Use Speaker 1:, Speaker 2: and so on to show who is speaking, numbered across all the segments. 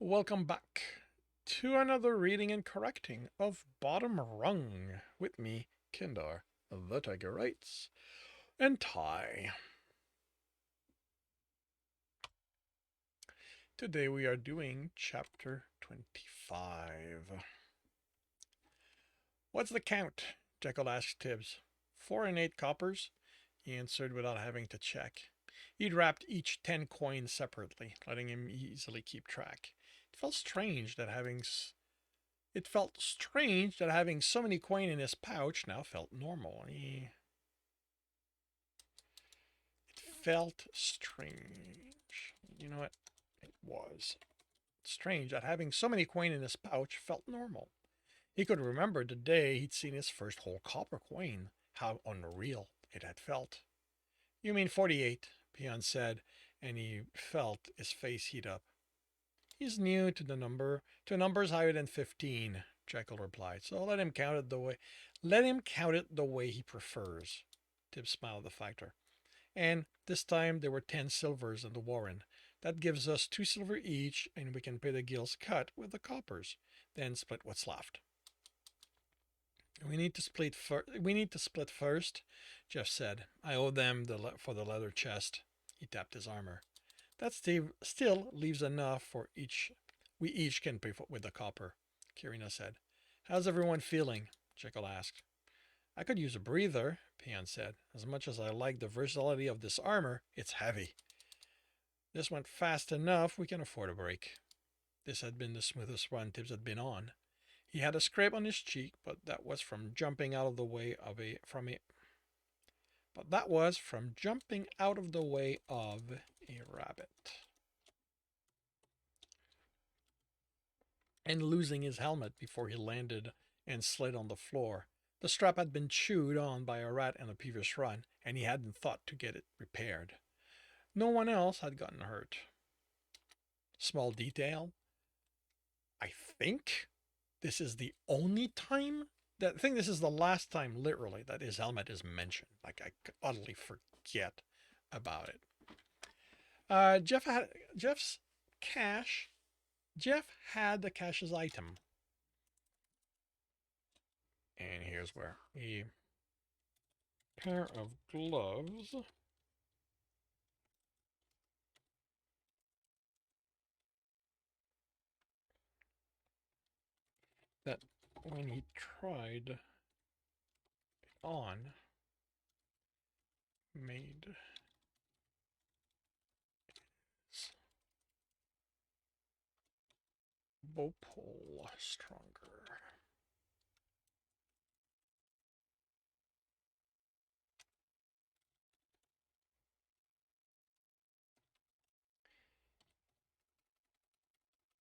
Speaker 1: Welcome back to another reading and correcting of Bottom Rung with me, Kindar, the Tiger Writes, and Ty. Today we are doing chapter 25. What's the count? Jekyll asked Tibs. 4 and 8 coppers, he answered without having to check. He'd wrapped each 10 coins separately, letting him easily keep track. It felt strange that having so many coin in his pouch now felt normal. It felt strange. You know what? It was strange that having so many coin in his pouch felt normal. He could remember the day he'd seen his first whole copper coin, how unreal it had felt. You mean 48, Peon said, and he felt his face heat up. He's new to to numbers higher than 15, Jekyll replied. So let him count it the way he prefers. Tibbs smiled at the factor. And this time there were 10 silvers in the warren. That gives us 2 silver each, and we can pay the guild's cut with the coppers, then split what's left. We need to split first, Jeff said. I owe them for the leather chest. He tapped his armor. That still leaves enough for each. We each can pay with the copper, Kirina said. How's everyone feeling? Jekyll asked. I could use a breather, Peon said. As much as I like the versatility of this armor, it's heavy. This went fast enough, we can afford a break. This had been the smoothest run Tibbs had been on. He had a scrape on his cheek, but that was from jumping out of the way of a rabbit. And losing his helmet before he landed and slid on the floor. The strap had been chewed on by a rat in a previous run, and he hadn't thought to get it repaired. No one else had gotten hurt. Small detail. I think this is the only time I think this is the last time, literally, that his helmet is mentioned. Like, I utterly forget about it. Jeff's cash. Jeff had the cash's item. And here's where a pair of gloves that when he tried it on made his bow pull stronger.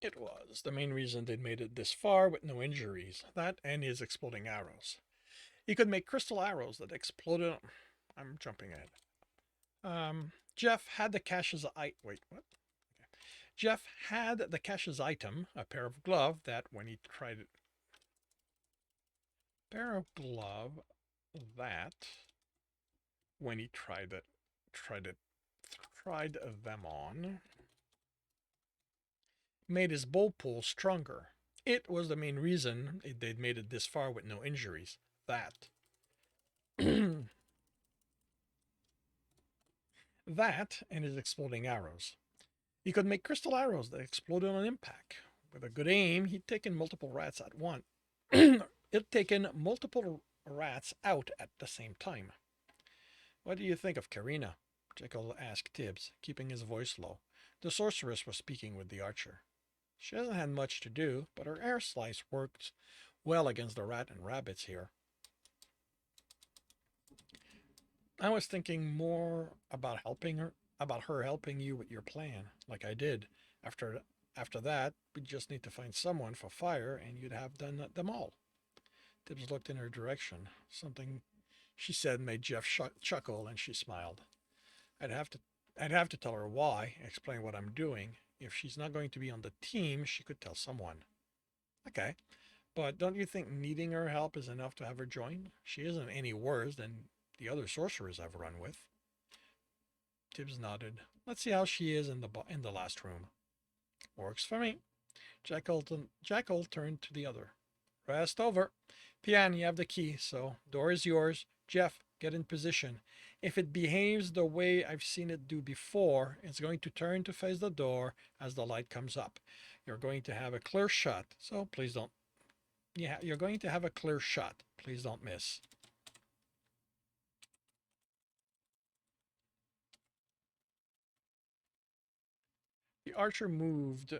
Speaker 1: It was the main reason they'd made it this far with no injuries. That and his exploding arrows. He could make crystal arrows that exploded. I'm jumping ahead. Jeff had the cache's wait, what? Okay. Jeff had the cache's item, a pair of glove that when he tried it, pair of glove that when he tried them on, made his bow pull stronger. It was the main reason they'd made it this far with no injuries. That. That and his exploding arrows. He could make crystal arrows that exploded on impact. With a good aim, he'd taken multiple rats at once. It'd taken multiple rats out at the same time. What do you think of Karina? Jekyll asked Tibbs, keeping his voice low. The sorceress was speaking with the archer. She hasn't had much to do, but her air slice works well against the rat and rabbits here. I was thinking more about her helping you with your plan, like I did. After that, we just need to find someone for fire, and you'd have done them all. Tibbs looked in her direction. Something she said made Jeff chuckle, and she smiled. I'd have to I'd have to tell her why, explain what I'm doing. If she's not going to be on the team, she could tell someone. Okay, but don't you think needing her help is enough to have her join? She isn't any worse than the other sorcerers I've run with. Tibbs nodded. Let's see how she is in the last room. Works for me. Jackal turned to the other. Rest over. Pian, you have the key, so door is yours. Jeff, get in position. If it behaves the way I've seen it do before, it's going to turn to face the door as the light comes up. You're going to have a clear shot, so please don't. Yeah, you're going to have a clear shot. Please don't miss. The archer moved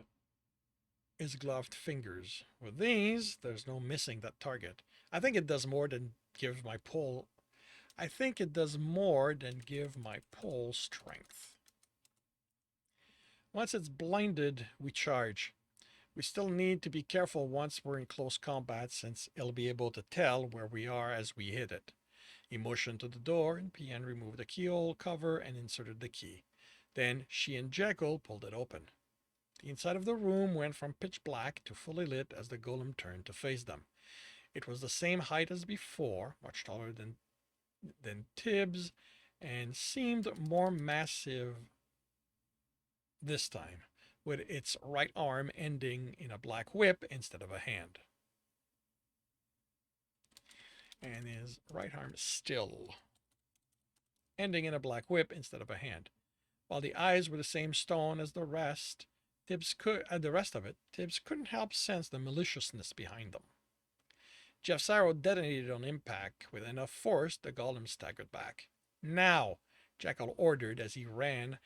Speaker 1: his gloved fingers. With these, there's no missing that target. I think it does more than give my pole. I think it does more than give my pole strength. Once it's blinded, we charge. We still need to be careful once we're in close combat since it'll be able to tell where we are as we hit it. He motioned to the door and PN removed the keyhole cover and inserted the key. Then she and Jekyll pulled it open. The inside of the room went from pitch black to fully lit as the golem turned to face them. It was the same height as before, much taller than Tibs, and seemed more massive this time, with its right arm ending in a black whip instead of a hand. And his right arm still ending in a black whip instead of a hand. While the eyes were the same stone as the rest, the rest of it, Tibbs couldn't help sense the maliciousness behind them. Jeff's arrow detonated on impact. With enough force, the golem staggered back. Now, Jackal ordered as he ran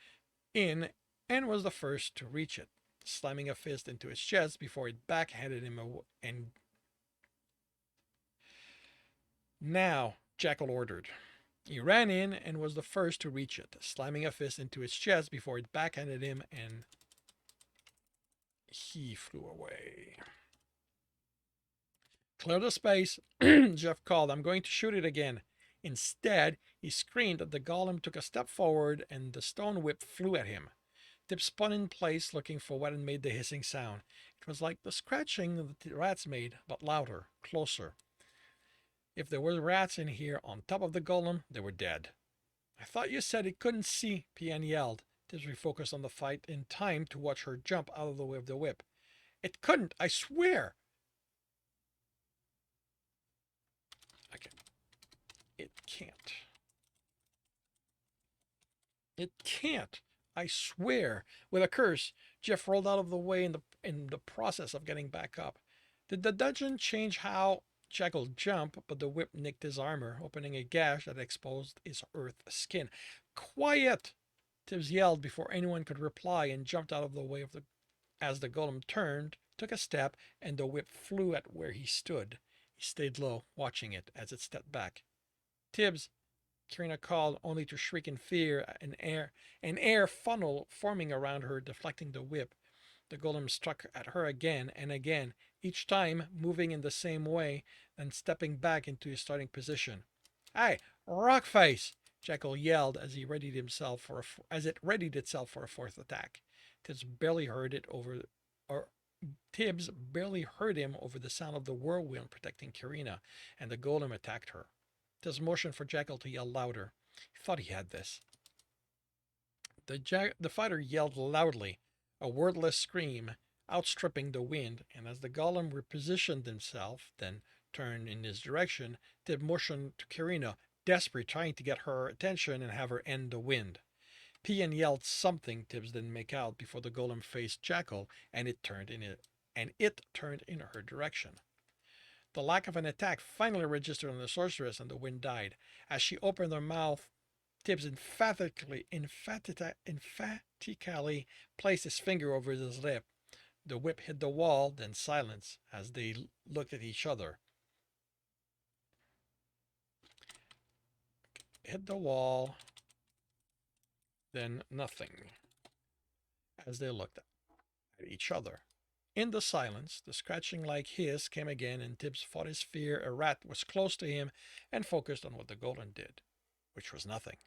Speaker 1: in and was the first to reach it, slamming a fist into its chest before it backhanded him and now, Jackal ordered. He ran in and was the first to reach it, slamming a fist into its chest before it backhanded him and he flew away. Clear the space, Jeff called. I'm going to shoot it again. Instead, he screamed that the golem took a step forward and the stone whip flew at him. Tip spun in place looking for what had made the hissing sound. It was like the scratching that the rats made, but louder, closer. If there were rats in here on top of the golem, they were dead. I thought you said it couldn't see, PN yelled. Tibbs refocused on the fight in time to watch her jump out of the way of the whip. It couldn't, I swear. Okay. It can't. It can't. I swear. With a curse, Jeff rolled out of the way in the process of getting back up. Did the dungeon change how Jackal jumped, but the whip nicked his armor, opening a gash that exposed his earth skin. Quiet! Tibbs yelled before anyone could reply and jumped out of the way of the as the golem turned, took a step, and the whip flew at where he stood. He stayed low, watching it as it stepped back. Tibbs, Karina called, only to shriek in fear, an air funnel forming around her, deflecting the whip. The golem struck at her again and again, each time moving in the same way, then stepping back into his starting position. Hey, Rockface! Jekyll yelled as he readied himself as it readied itself for a fourth attack. Tibbs barely heard it over, or Tibbs barely heard him over the sound of the whirlwind protecting Karina, and the golem attacked her. Tibbs motioned for Jekyll to yell louder. He thought he had this. The fighter yelled loudly, a wordless scream, outstripping the wind, and as the golem repositioned himself, then turned in his direction, Tibbs motioned to Karina, desperate, trying to get her attention and have her end the wind. Pian yelled something Tibbs didn't make out before the golem faced Jackal, and it turned in her direction. The lack of an attack finally registered on the sorceress, and the wind died. As she opened her mouth, Tibbs emphatically placed his finger over his lip. The whip hit the wall, then silence as they looked at each other. Hit the wall, then nothing as they looked at each other. In the silence, the scratching like hiss came again, and Tibbs fought his fear a rat was close to him and focused on what the golem did, which was nothing.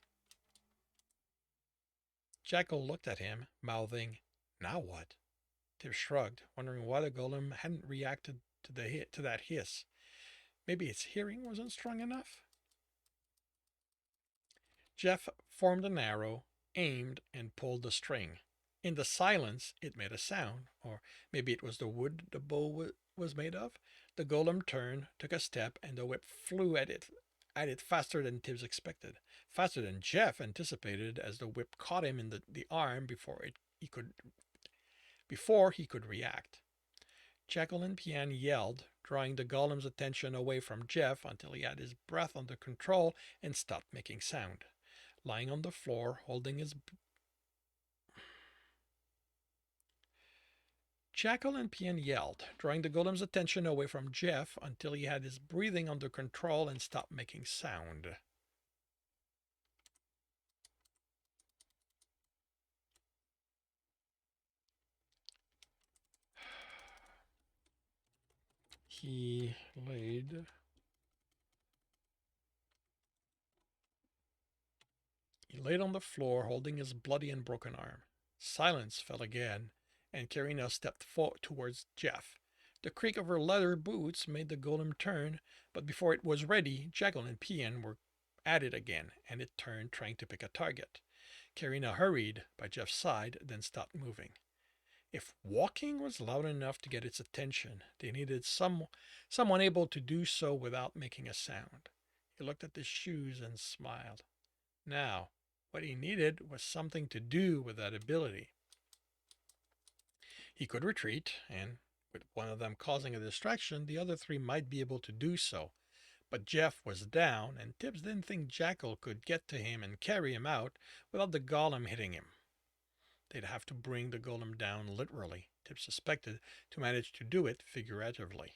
Speaker 1: Jackal looked at him, mouthing, "Now what?" Tibbs shrugged, wondering why the golem hadn't reacted to that hiss. Maybe its hearing wasn't strong enough? Jeff formed an arrow, aimed, and pulled the string. In the silence, it made a sound, or maybe it was the wood the bow was made of. The golem turned, took a step, and the whip flew at it faster than Tibbs expected, faster than Jeff anticipated, as the whip caught him in the arm before he could react. Jekyll and Pian yelled, drawing the golem's attention away from Jeff until he had his breath under control and stopped making sound. Lying on the floor, holding his Jackal and Pian yelled, drawing the golem's attention away from Jeff until he had his breathing under control and stopped making sound. He laid He laid on the floor, holding his bloody and broken arm. Silence fell again, and Karina stepped towards Jeff. The creak of her leather boots made the golem turn, but before it was ready, Jekyll and Pian were at it again, and it turned, trying to pick a target. Karina hurried by Jeff's side, then stopped moving. If walking was loud enough to get its attention, they needed someone able to do so without making a sound. He looked at the shoes and smiled. Now, what he needed was something to do with that ability. He could retreat, and with one of them causing a distraction, the other three might be able to do so. But Jeff was down, and Tibbs didn't think Jackal could get to him and carry him out without the golem hitting him. They'd have to bring the golem down literally, Tibbs suspected, to manage to do it figuratively.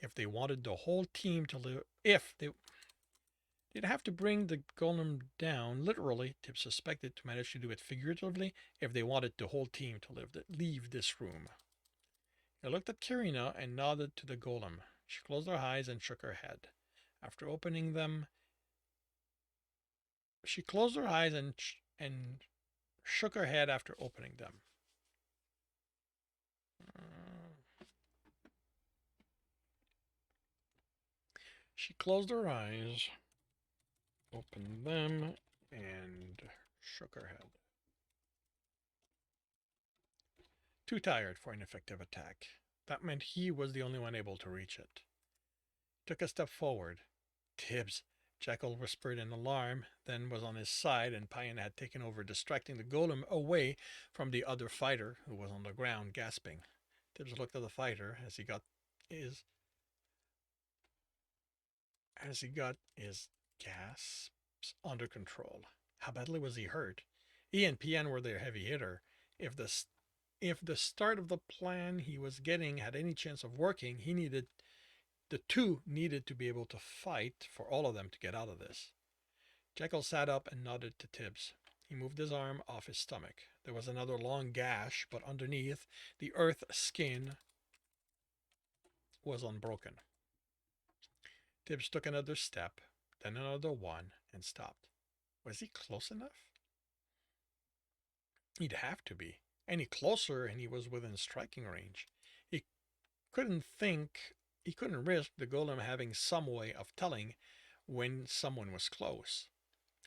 Speaker 1: If they wanted the whole team to live, They'd have to bring the golem down, literally, Tibbs suspected, to manage to do it figuratively, if they wanted the whole team to leave this room. He looked at Karina and nodded to the golem. She closed her eyes and shook her head. After opening them, she closed her eyes and shook her head after opening them. She closed her eyes, opened them, and shook her head. Too tired for an effective attack. That meant he was the only one able to reach it. Took a step forward. Tibbs, Jekyll whispered in alarm, then was on his side, and Pian had taken over, distracting the golem away from the other fighter, who was on the ground gasping. Tibbs looked at the fighter as he got his gasps under control. How badly was he hurt? He and Pian were their heavy hitter. If the start of the plan he was getting had any chance of working, the two needed to be able to fight for all of them to get out of this. Jekyll sat up and nodded to Tibbs. He moved his arm off his stomach. There was another long gash, but underneath, the earth skin was unbroken. Tibbs took another step, then another one, and stopped. Was he close enough? He'd have to be. Any closer and he was within striking range. He couldn't risk the golem having some way of telling when someone was close.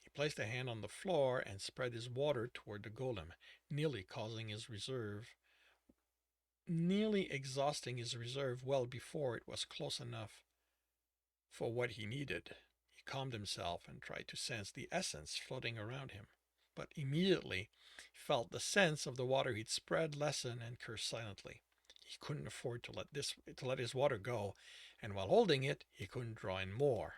Speaker 1: He placed a hand on the floor and spread his water toward the golem, nearly exhausting his reserve well before it was close enough for what he needed. He calmed himself and tried to sense the essence floating around him, but immediately he felt the sense of the water he'd spread lessen and cursed silently. He couldn't afford to let his water go, and while holding it, he couldn't draw in more.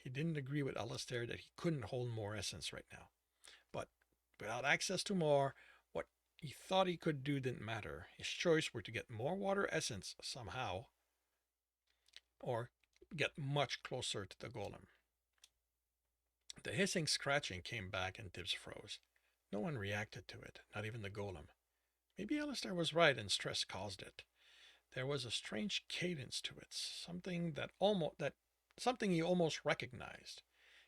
Speaker 1: He didn't agree with Alistair that he couldn't hold more essence right now. But without access to more, what he thought he could do didn't matter. His choice were to get more water essence somehow, or get much closer to the golem. The hissing scratching came back and Tibs froze. No one reacted to it, not even the golem. Maybe Alistair was right and stress caused it. There was a strange cadence to it, something he almost recognized.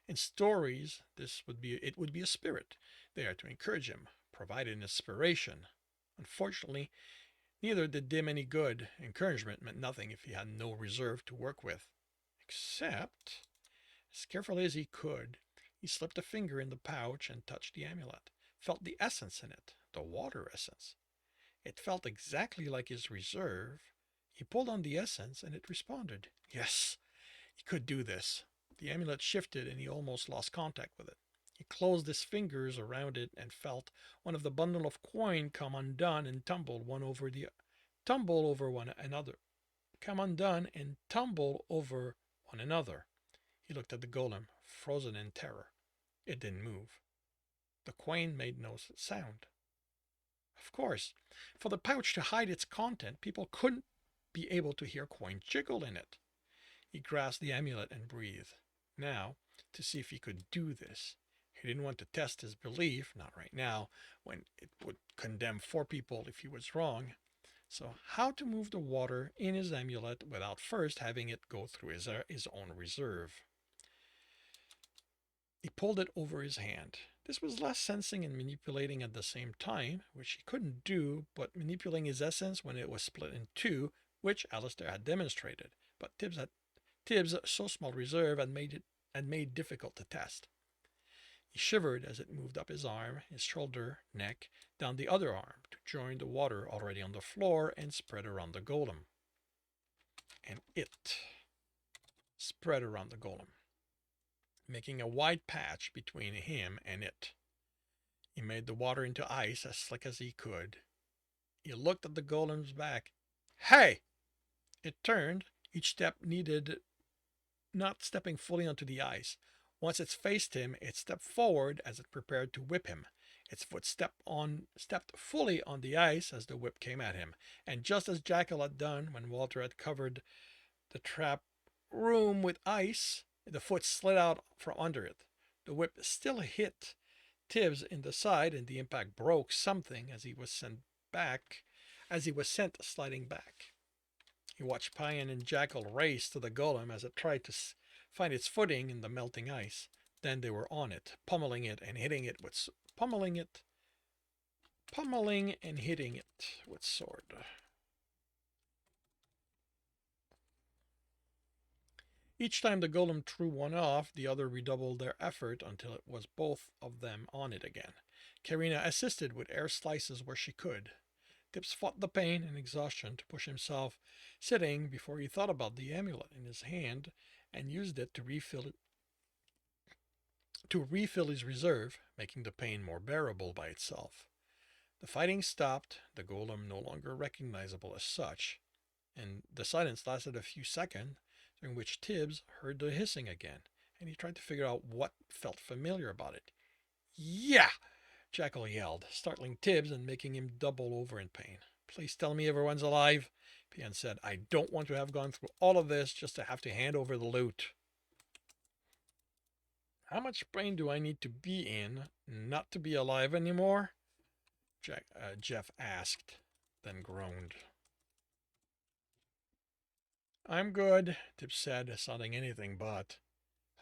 Speaker 1: In stories, it would be a spirit there to encourage him, provide an inspiration. Unfortunately, neither did him any good. Encouragement meant nothing if he had no reserve to work with. Except, as carefully as he could, he slipped a finger in the pouch and touched the amulet. felt the essence in it, the water essence. It felt exactly like his reserve. He pulled on the essence and it responded. Yes, he could do this. The amulet shifted and he almost lost contact with it. He closed his fingers around it and felt one of the bundle of coin come undone and tumble over one another. Come undone and tumble over one another. He looked at the golem, frozen in terror. It didn't move. The coin made no sound. Of course, for the pouch to hide its content, people couldn't be able to hear coin jiggle in it. He grasped the amulet and breathed. Now, to see if he could do this. He didn't want to test his belief, not right now, when it would condemn 4 people if he was wrong. So, how to move the water in his amulet without first having it go through his own reserve. He pulled it over his hand. This was less sensing and manipulating at the same time, which he couldn't do, but manipulating his essence when it was split in two, which Alistair had demonstrated. But Tibs' so small reserve had made difficult to test. He shivered as it moved up his arm, his shoulder, neck, down the other arm to join the water already on the floor and spread around the golem. And it spread around the golem, making a wide patch between him and it. He made the water into ice as slick as he could. He looked at the golem's back. Hey! It turned. Each step needed not stepping fully onto the ice. Once it faced him, it stepped forward as it prepared to whip him. Its foot stepped fully on the ice as the whip came at him, and just as Jackal had done when Walter had covered the trap room with ice, the foot slid out from under it. The whip still hit Tibs in the side, and the impact broke something as he was sent sliding back. He watched Payan and Jackal race to the golem as it tried to find its footing in the melting ice. Then they were on it, pummeling and hitting it with sword. Each time the golem threw one off, the other redoubled their effort until it was both of them on it again. Karina assisted with air slices where she could. Tibs fought the pain and exhaustion to push himself sitting before he thought about the amulet in his hand and used it to refill his reserve, making the pain more bearable by itself. The fighting stopped, the golem no longer recognizable as such, and the silence lasted a few seconds, during which Tibs heard the hissing again, and he tried to figure out what felt familiar about it. Yeah! Jackal yelled, startling Tibs and making him double over in pain. Please tell me everyone's alive, Pian said. I don't want to have gone through all of this just to have to hand over the loot. How much pain do I need to be in not to be alive anymore? Jeff asked, then groaned. I'm good, Tibs said, sounding anything but.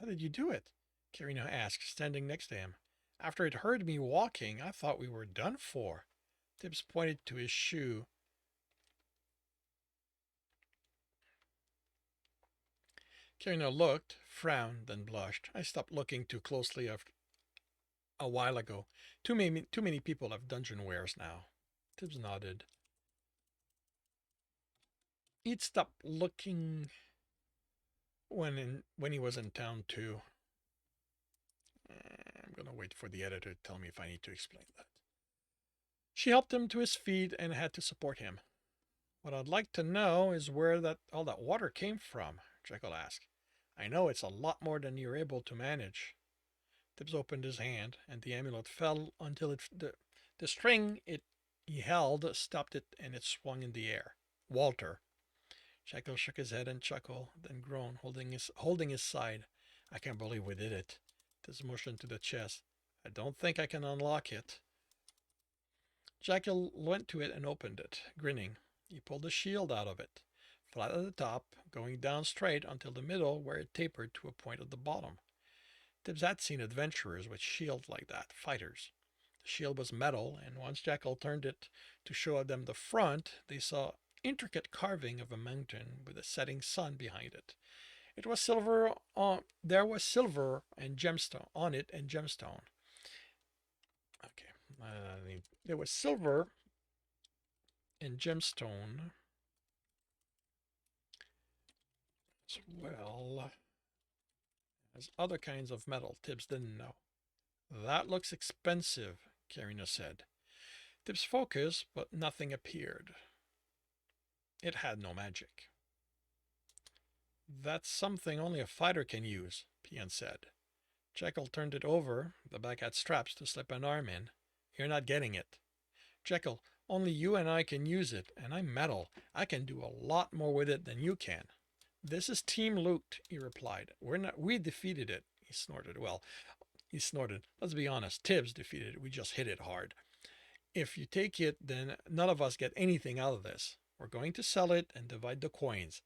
Speaker 1: How did you do it? Karina asked, standing next to him. After it heard me walking, I thought we were done for. Tibs pointed to his shoe. Karina looked, frowned, then blushed. I stopped looking too closely a while ago. Too many people have dungeon wares now. Tibs nodded. He'd stopped looking when he was in town too. I'm going to wait for the editor to tell me if I need to explain that. She helped him to his feet and had to support him. What I'd like to know is where all that water came from, Jekyll asked. I know it's a lot more than you're able to manage. Tibs opened his hand, and the amulet fell until the string he held stopped it and it swung in the air. Walter. Jekyll shook his head and chuckled, then groaned, holding his side. I can't believe we did it. Tibs motioned to the chest. I don't think I can unlock it. Jekyll went to it and opened it, grinning. He pulled a shield out of it, flat at the top, going down straight until the middle where it tapered to a point at the bottom. Tibs had seen adventurers with shields like that, fighters. The shield was metal, and once Jekyll turned it to show them the front, they saw intricate carving of a mountain with a setting sun behind it. It was silver there was silver and gemstone on it and gemstone. Okay, There was silver and gemstone as well as other kinds of metal Tibbs didn't know. That looks expensive, Karina said. Tibbs focused, but nothing appeared. It had no magic. That's something only a fighter can use, Pian said. Jekyll turned it over. The back had straps to slip an arm in. You're not getting it. Jekyll, only you and I can use it, and I'm metal. I can do a lot more with it than you can. This is Team Loot, he replied. We defeated it, he snorted. Well, he snorted. Let's be honest, Tibbs defeated it. We just hit it hard. If you take it, then none of us get anything out of this. We're going to sell it and divide the coins.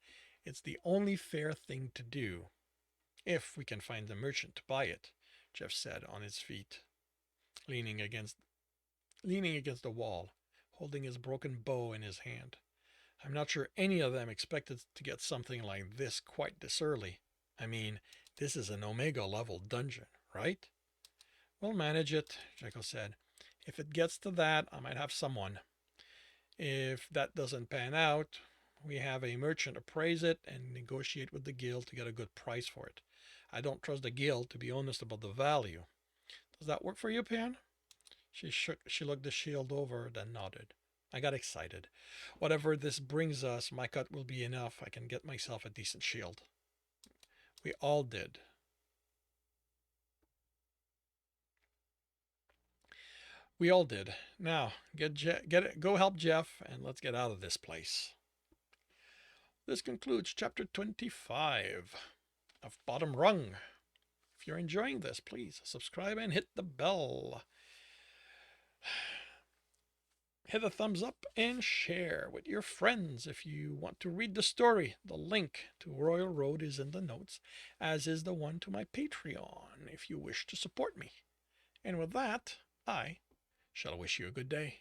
Speaker 1: It's the only fair thing to do. If we can find a merchant to buy it, Jeff said on his feet, leaning against the wall, holding his broken bow in his hand. I'm not sure any of them expected to get something like this quite this early. I mean, this is an Omega level dungeon, right? We'll manage it, Jekyll said. If it gets to that, I might have someone. If that doesn't pan out, we have a merchant appraise it and negotiate with the guild to get a good price for it. I don't trust the guild to be honest about the value. Does that work for you, Pan? She looked the shield over, then nodded. I got excited. Whatever this brings us, my cut will be enough. I can get myself a decent shield. We all did. We all did. Now, go help Jeff, and let's get out of this place. This concludes chapter 25 of Bottom Rung. If you're enjoying this, please subscribe and hit the bell. Hit a thumbs up and share with your friends if you want to read the story. The link to Royal Road is in the notes, as is the one to my Patreon if you wish to support me. And with that, I shall wish you a good day.